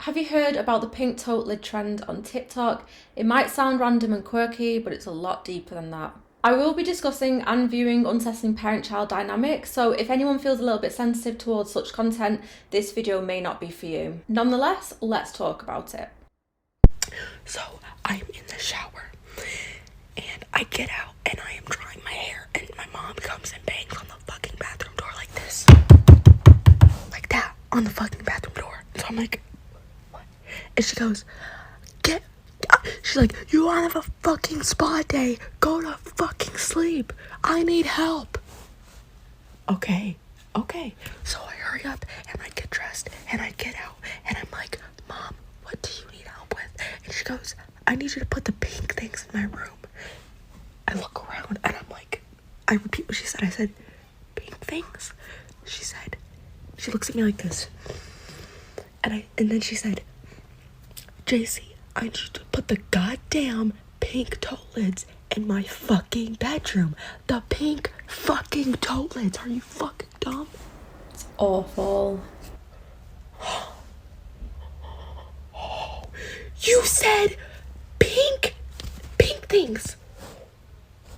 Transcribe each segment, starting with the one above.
Have you heard about the pink tote lid trend on TikTok? It might sound random and quirky, but it's a lot deeper than that. I will be discussing and viewing unsettling parent-child dynamics, so if anyone feels a little bit sensitive towards such content, this video may not be for you. Nonetheless, let's talk about it. So I'm in the shower and I get out and I am drying my hair and my mom comes and bangs on the fucking bathroom door like this. Like that, on the fucking bathroom door. So I'm like, what? And she goes, she's like, you wanna have a fucking spa day? Go to fucking sleep. I need help. Okay. So I hurry up and I get dressed and I get out and I'm like, Mom, what do you need help with? And she goes, I need you to put the pink things in my room. I look around and I'm like, I repeat what she said. I said, pink things? She looks at me like this. And then she said, JC, I need you to put the goddamn pink tote lids in my fucking bedroom. The pink fucking tote lids. Are you fucking dumb? It's awful. You said pink things.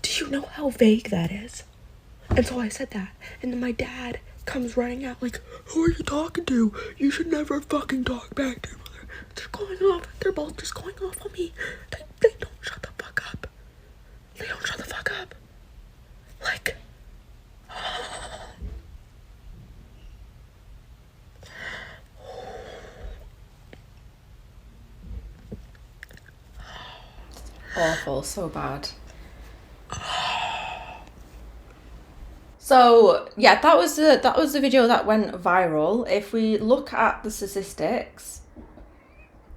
Do you know how vague that is? And so I said that. And then my dad comes running out like, who are you talking to? You should never fucking talk back to your mother. They're going off. They're both just going off on me. They don't shut the fuck up. They don't shut the fuck up. Like, Awful, so bad. So yeah, that was the video that went viral. If we look at the statistics,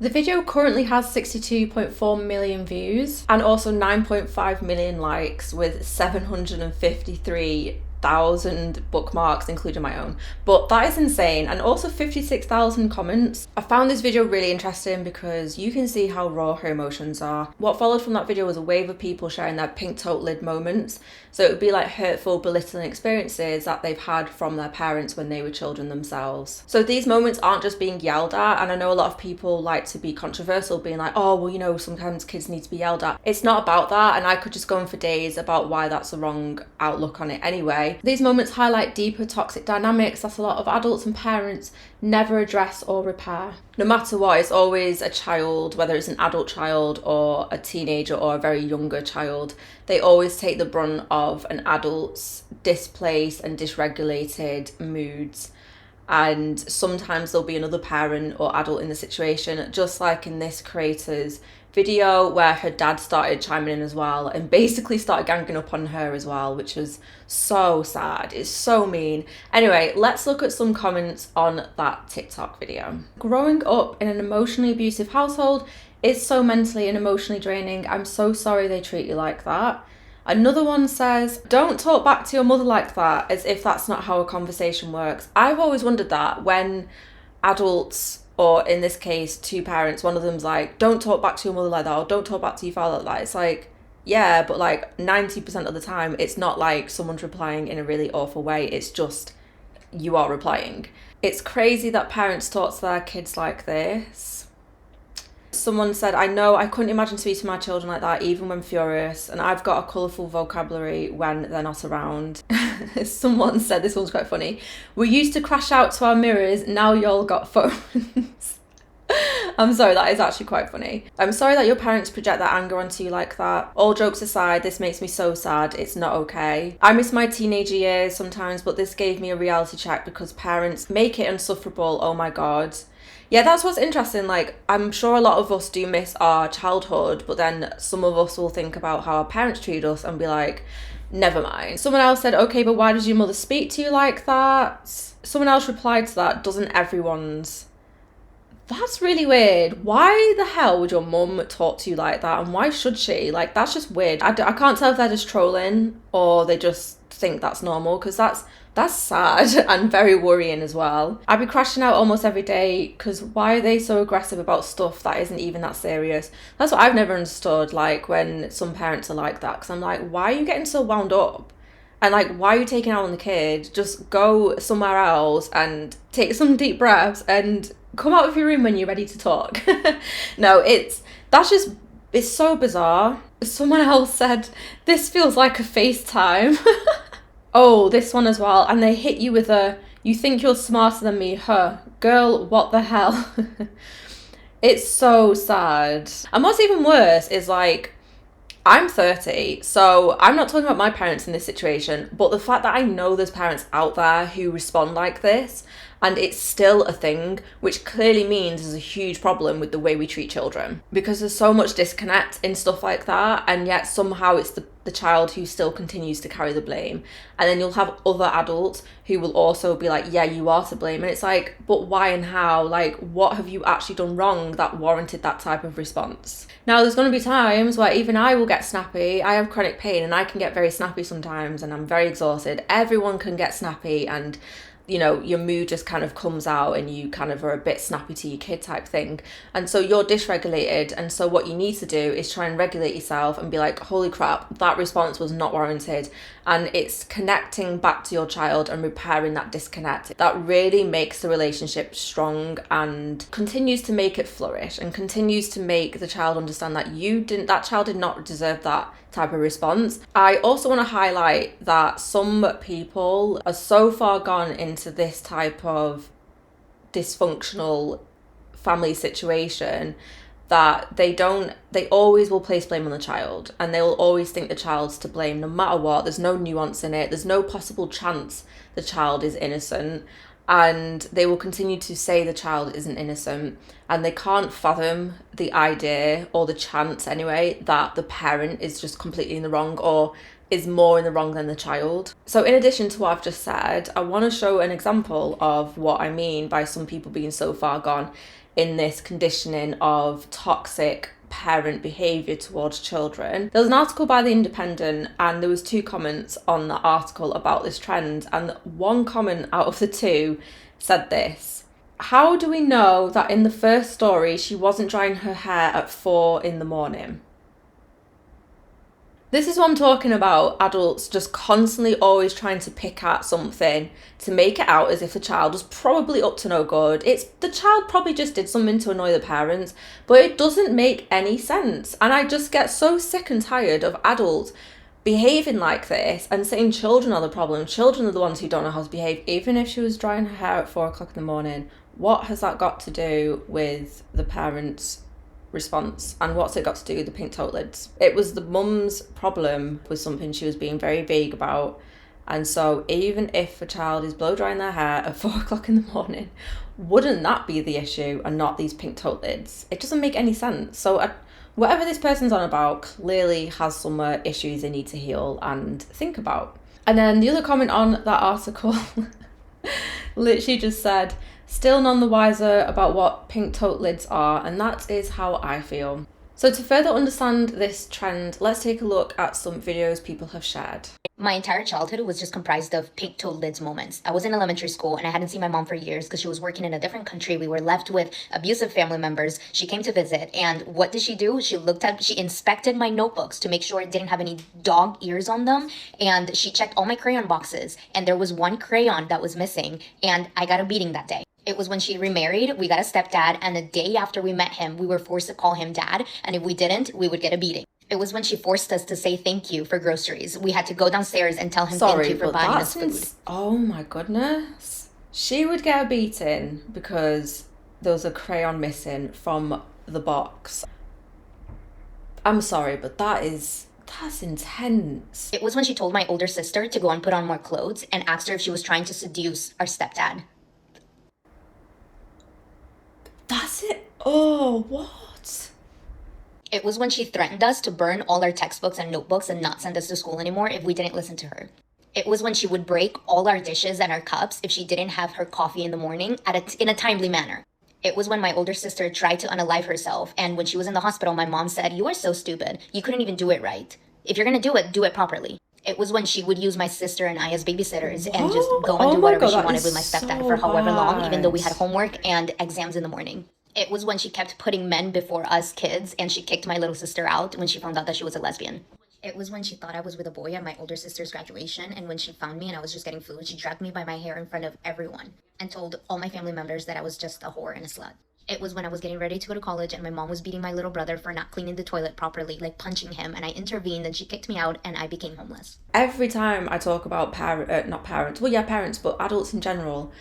the video currently has 62.4 million views and also 9.5 million likes with 753,000 bookmarks, including my own. But that is insane. And also 56,000 comments. I found this video really interesting because you can see how raw her emotions are. What followed from that video was a wave of people sharing their pink tote lid moments. So it would be like hurtful, belittling experiences that they've had from their parents when they were children themselves. So these moments aren't just being yelled at, and I know a lot of people like to be controversial, being like, oh, well, you know, sometimes kids need to be yelled at. It's not about that, and I could just go on for days about why that's the wrong outlook on it anyway. These moments highlight deeper toxic dynamics that a lot of adults and parents never address or repair. No matter what, it's always a child, whether it's an adult child or a teenager or a very younger child, they always take the brunt of an adult's displaced and dysregulated moods. And sometimes there'll be another parent or adult in the situation, just like in this creator's video where her dad started chiming in as well and basically started ganging up on her as well, which was so sad. It's so mean. Anyway, let's look at some comments on that TikTok video. Growing up in an emotionally abusive household is so mentally and emotionally draining. I'm so sorry they treat you like that. Another one says, don't talk back to your mother like that, as if that's not how a conversation works. I've always wondered that when adults, or in this case, two parents, one of them's like, don't talk back to your mother like that, or don't talk back to your father like that. It's like, yeah, but like 90% of the time, it's not like someone's replying in a really awful way. It's just, you are replying. It's crazy that parents talk to their kids like this. Someone said, I know I couldn't imagine speaking to my children like that, even when furious, and I've got a colourful vocabulary when they're not around. Someone said, this one's quite funny, we used to crash out to our mirrors, now y'all got phones. I'm sorry, that is actually quite funny. I'm sorry that your parents project that anger onto you like that. All jokes aside, this makes me so sad. It's not okay. I miss my teenager years sometimes, but this gave me a reality check because parents make it insufferable. Oh my God. Yeah, that's what's interesting. Like, I'm sure a lot of us do miss our childhood, but then some of us will think about how our parents treat us and be like, never mind. Someone else said, okay, but why does your mother speak to you like that? Someone else replied to that, doesn't everyone's? That's really weird. Why the hell would your mum talk to you like that? And why should she? Like, that's just weird. I can't tell if they're just trolling or they just think that's normal, because that's sad and very worrying as well. I'd be crashing out almost every day because why are they so aggressive about stuff that isn't even that serious? That's what I've never understood, like when some parents are like that, because I'm like, why are you getting so wound up? And like, why are you taking out on the kid? Just go somewhere else and take some deep breaths and Come out of your room when you're ready to talk. No, it's so bizarre. Someone else said, this feels like a FaceTime. Oh, this one as well. And they hit you with a, you think you're smarter than me, huh? Girl, what the hell? It's so sad. And what's even worse is like, I'm 30, so I'm not talking about my parents in this situation, but the fact that I know there's parents out there who respond like this, and it's still a thing, which clearly means there's a huge problem with the way we treat children. Because there's so much disconnect in stuff like that, and yet somehow it's the child who still continues to carry the blame. And then you'll have other adults who will also be like, yeah, you are to blame. And it's like, but why and how? Like, what have you actually done wrong that warranted that type of response? Now, there's going to be times where even I will get snappy. I have chronic pain and I can get very snappy sometimes, and I'm very exhausted. Everyone can get snappy, and you know, your mood just kind of comes out and you kind of are a bit snappy to your kid type thing. And so you're dysregulated. And so what you need to do is try and regulate yourself and be like, holy crap, that response was not warranted. And it's connecting back to your child and repairing that disconnect. That really makes the relationship strong and continues to make it flourish and continues to make the child understand that that child did not deserve that type of response. I also want to highlight that some people are so far gone into this type of dysfunctional family situation that they always will place blame on the child, and they will always think the child's to blame no matter what. There's no nuance in it. There's no possible chance the child is innocent, and they will continue to say the child isn't innocent, and they can't fathom the idea, or the chance anyway, that the parent is just completely in the wrong or is more in the wrong than the child. So in addition to what I've just said, I want to show an example of what I mean by some people being so far gone in this conditioning of toxic parent behaviour towards children. There was an article by The Independent, and there was 2 comments on the article about this trend, and one comment out of the 2 said this: how do we know that in the first story she wasn't drying her hair at 4 a.m? This is what I'm talking about, adults just constantly always trying to pick at something to make it out as if the child was probably up to no good. The child probably just did something to annoy the parents, but it doesn't make any sense. And I just get so sick and tired of adults behaving like this and saying children are the problem. Children are the ones who don't know how to behave. Even if she was drying her hair at 4 o'clock in the morning, what has that got to do with the parents' response, and what's it got to do with the pink tote lids? It was the mum's problem with something she was being very vague about. And so even if a child is blow drying their hair at 4 o'clock in the morning, wouldn't that be the issue and not these pink tote lids? It doesn't make any sense. So whatever this person's on about clearly has some issues they need to heal and think about. And then the other comment on that article literally just said, still none the wiser about what pink tote lids are, and that is how I feel. So to further understand this trend, let's take a look at some videos people have shared. My entire childhood was just comprised of pink tote lids moments. I was in elementary school and I hadn't seen my mom for years because she was working in a different country. We were left with abusive family members. She came to visit, and what did she do? She inspected my notebooks to make sure it didn't have any dog ears on them, and she checked all my crayon boxes, and there was one crayon that was missing, and I got a beating that day. It was when she remarried, we got a stepdad, and the day after we met him, we were forced to call him dad, and if we didn't, we would get a beating. It was when she forced us to say thank you for groceries. We had to go downstairs and tell him thank you for buying us food. Oh my goodness. She would get a beating because there was a crayon missing from the box. I'm sorry, but that's intense. It was when she told my older sister to go and put on more clothes and asked her if she was trying to seduce our stepdad. That's it? Oh, what? It was when she threatened us to burn all our textbooks and notebooks and not send us to school anymore if we didn't listen to her. It was when she would break all our dishes and our cups if she didn't have her coffee in the morning in a timely manner. It was when my older sister tried to unalive herself, and when she was in the hospital, my mom said, "You are so stupid. You couldn't even do it right. If you're gonna do it properly." It was when she would use my sister and I as babysitters and just go and do whatever she wanted with my stepdad for however long, even though we had homework and exams in the morning. It was when she kept putting men before us kids, and she kicked my little sister out when she found out that she was a lesbian. It was when she thought I was with a boy at my older sister's graduation, and when she found me and I was just getting food, she dragged me by my hair in front of everyone and told all my family members that I was just a whore and a slut. It was when I was getting ready to go to college and my mom was beating my little brother for not cleaning the toilet properly, like punching him, and I intervened and she kicked me out and I became homeless. Every time I talk about parents, but adults in general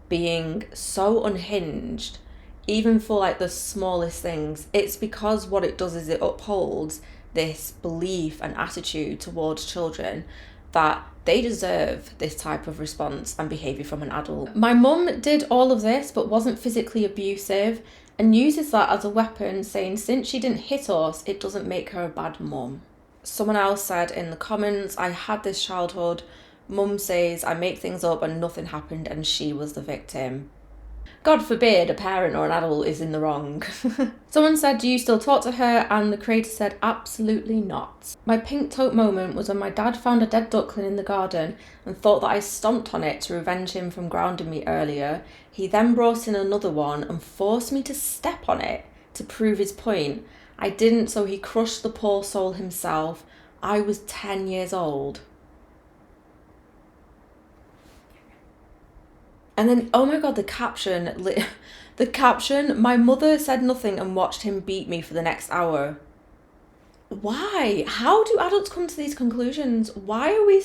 being so unhinged, even for like the smallest things, it's because what it does is it upholds this belief and attitude towards children that they deserve this type of response and behaviour from an adult. My mum did all of this but wasn't physically abusive and uses that as a weapon, saying since she didn't hit us, it doesn't make her a bad mum. Someone else said in the comments, I had this childhood. Mum says I make things up and nothing happened and she was the victim. God forbid a parent or an adult is in the wrong. Someone said, do you still talk to her? And the creator said, absolutely not. My pink tote moment was when my dad found a dead duckling in the garden and thought that I stomped on it to revenge him from grounding me earlier. He then brought in another one and forced me to step on it to prove his point. I didn't, so he crushed the poor soul himself. I was 10 years old. And then, oh my God, the caption, my mother said nothing and watched him beat me for the next hour. Why? How do adults come to these conclusions? Why are we...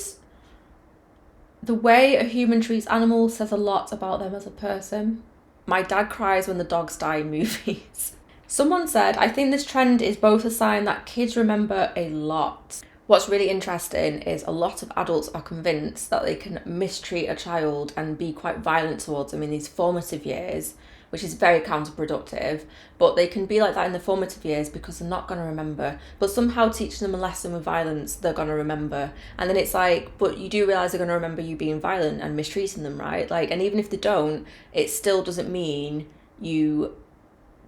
The way a human treats animals says a lot about them as a person. My dad cries when the dogs die in movies. Someone said, I think this trend is both a sign that kids remember a lot. What's really interesting is a lot of adults are convinced that they can mistreat a child and be quite violent towards them in these formative years, which is very counterproductive, but they can be like that in the formative years because they're not going to remember. But somehow teaching them a lesson with violence, they're going to remember. And then it's like, but you do realise they're going to remember you being violent and mistreating them, right? Like, and even if they don't, it still doesn't mean you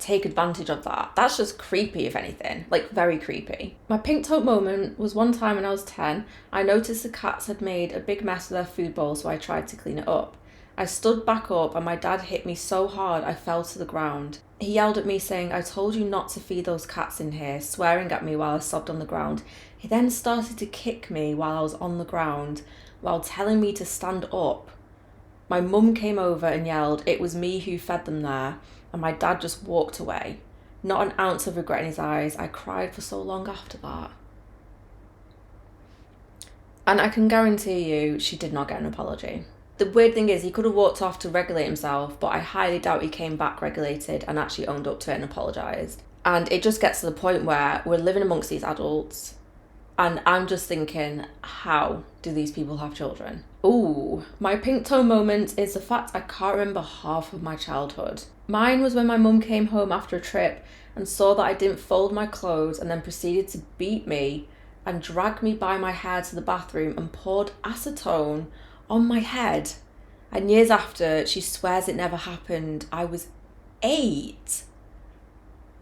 take advantage of that. That's just creepy, if anything, like very creepy. My pink tote moment was one time when I was 10. I noticed the cats had made a big mess of their food bowl, so I tried to clean it up. I stood back up and my dad hit me so hard I fell to the ground. He yelled at me saying, I told you not to feed those cats in here, swearing at me while I sobbed on the ground. He then started to kick me while I was on the ground, while telling me to stand up. My mum came over and yelled, it was me who fed them there. And my dad just walked away. Not an ounce of regret in his eyes. I cried for so long after that. And I can guarantee you, she did not get an apology. The weird thing is, he could have walked off to regulate himself, but I highly doubt he came back regulated and actually owned up to it and apologised. And it just gets to the point where we're living amongst these adults, and I'm just thinking, how do these people have children? Ooh, my pink toe moment is the fact I can't remember half of my childhood. Mine was when my mum came home after a trip and saw that I didn't fold my clothes and then proceeded to beat me and drag me by my hair to the bathroom and poured acetone on my head. And years after, she swears it never happened. I was 8.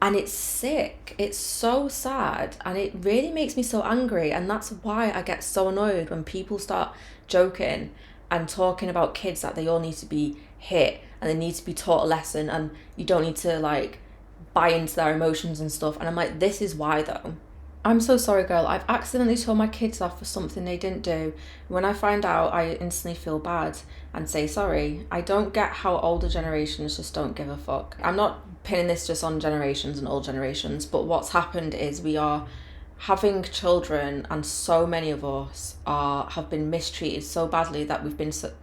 And it's sick. It's so sad. And it really makes me so angry. And that's why I get so annoyed when people start joking and talking about kids that they all need to be hit and they need to be taught a lesson and you don't need to like buy into their emotions and stuff. And I'm like, this is why though. I'm so sorry, girl. I've accidentally told my kids off for something they didn't do. When I find out, I instantly feel bad and say sorry. I don't get how older generations just don't give a fuck. I'm not pinning this just on generations and old generations, but what's happened is we are having children, and so many of us have been mistreated so badly that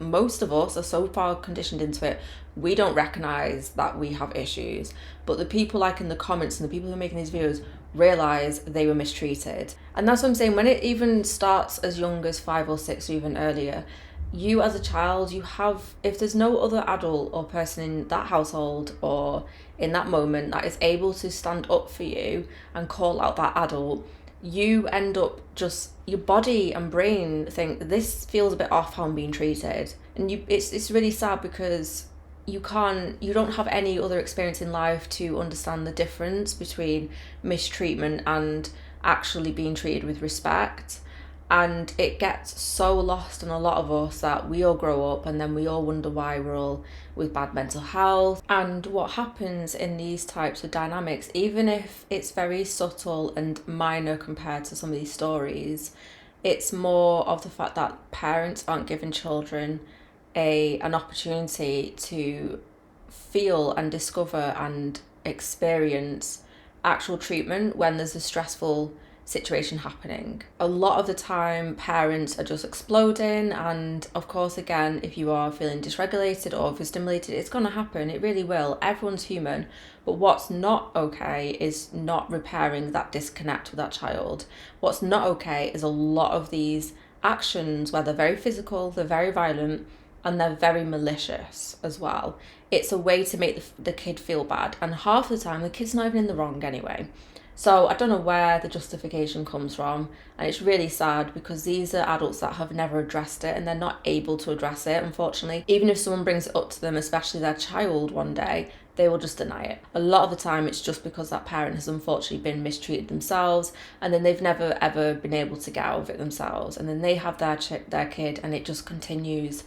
most of us are so far conditioned into it, we don't recognise that we have issues. But the people like in the comments and the people who are making these videos realise they were mistreated. And that's what I'm saying, when it even starts as young as 5 or 6 or even earlier, you as a child, you have, if there's no other adult or person in that household or in that moment that is able to stand up for you and call out that adult, you end up just, your body and brain think, this feels a bit off how I'm being treated. And it's really sad because you don't have any other experience in life to understand the difference between mistreatment and actually being treated with respect. And it gets so lost on a lot of us that we all grow up and then we all wonder why we're all with bad mental health. And what happens in these types of dynamics, even if it's very subtle and minor compared to some of these stories, it's more of the fact that parents aren't giving children an opportunity to feel and discover and experience actual treatment when there's a stressful situation happening. A lot of the time parents are just exploding, and of course, again, if you are feeling dysregulated or overstimulated, it's going to happen. It really will. Everyone's human. But what's not okay is not repairing that disconnect with that child. What's not okay is a lot of these actions where they're very physical, they're very violent, and they're very malicious as well. It's a way to make the kid feel bad, and half the time the kid's not even in the wrong anyway. So I don't know where the justification comes from, and it's really sad because these are adults that have never addressed it and they're not able to address it, unfortunately. Even if someone brings it up to them, especially their child one day, they will just deny it. A lot of the time it's just because that parent has unfortunately been mistreated themselves, and then they've never ever been able to get out of it themselves, and then they have their kid and it just continues.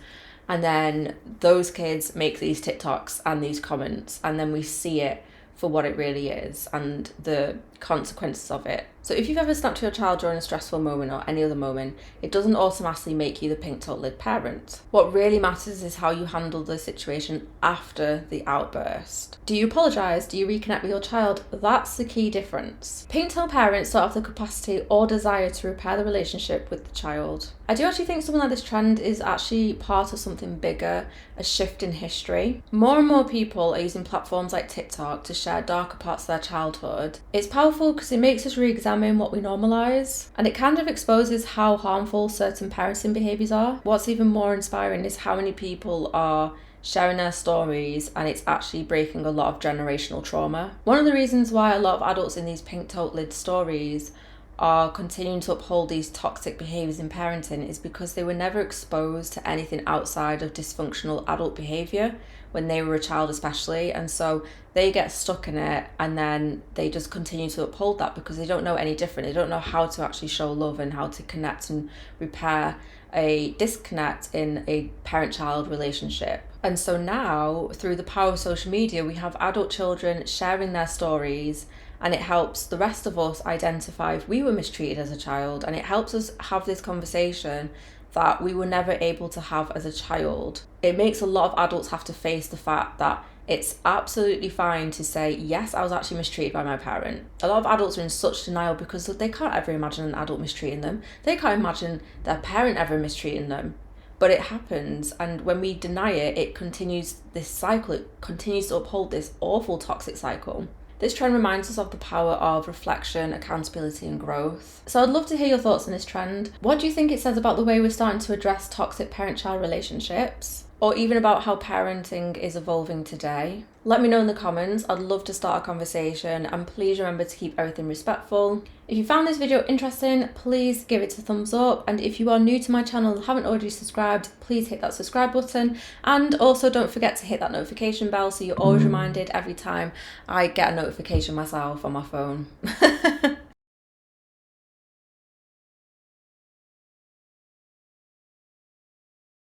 And then those kids make these TikToks and these comments, and then we see it for what it really is and the consequences of it. So if you've ever snapped to your child during a stressful moment or any other moment, it doesn't automatically make you the pink tote lid parent. What really matters is how you handle the situation after the outburst. Do you apologise? Do you reconnect with your child? That's the key difference. Pink tote parents don't have the capacity or desire to repair the relationship with the child. I do actually think something like this trend is actually part of something bigger, a shift in history. More and more people are using platforms like TikTok to share darker parts of their childhood. It's powerful because it makes us re-examine what we normalise, and it kind of exposes how harmful certain parenting behaviours are. What's even more inspiring is how many people are sharing their stories, and it's actually breaking a lot of generational trauma. One of the reasons why a lot of adults in these pink tote lid stories are continuing to uphold these toxic behaviours in parenting is because they were never exposed to anything outside of dysfunctional adult behaviour when they were a child especially, and so they get stuck in it and then they just continue to uphold that because they don't know any different. They don't know how to actually show love and how to connect and repair a disconnect in a parent-child relationship. And so now, through the power of social media, we have adult children sharing their stories, and it helps the rest of us identify if we were mistreated as a child, and it helps us have this conversation that we were never able to have as a child. It makes a lot of adults have to face the fact that it's absolutely fine to say, yes, I was actually mistreated by my parent. A lot of adults are in such denial because they can't ever imagine an adult mistreating them. They can't imagine their parent ever mistreating them. But it happens, and when we deny it, it continues this cycle. It continues to uphold this awful toxic cycle. This trend reminds us of the power of reflection, accountability, and growth. So I'd love to hear your thoughts on this trend. What do you think it says about the way we're starting to address toxic parent-child relationships? Or even about how parenting is evolving today? Let me know in the comments. I'd love to start a conversation, and please remember to keep everything respectful. If you found this video interesting, please give it a thumbs up, and if you are new to my channel and haven't already subscribed, please hit that subscribe button, and also don't forget to hit that notification bell so you're always reminded every time I get a notification myself on my phone.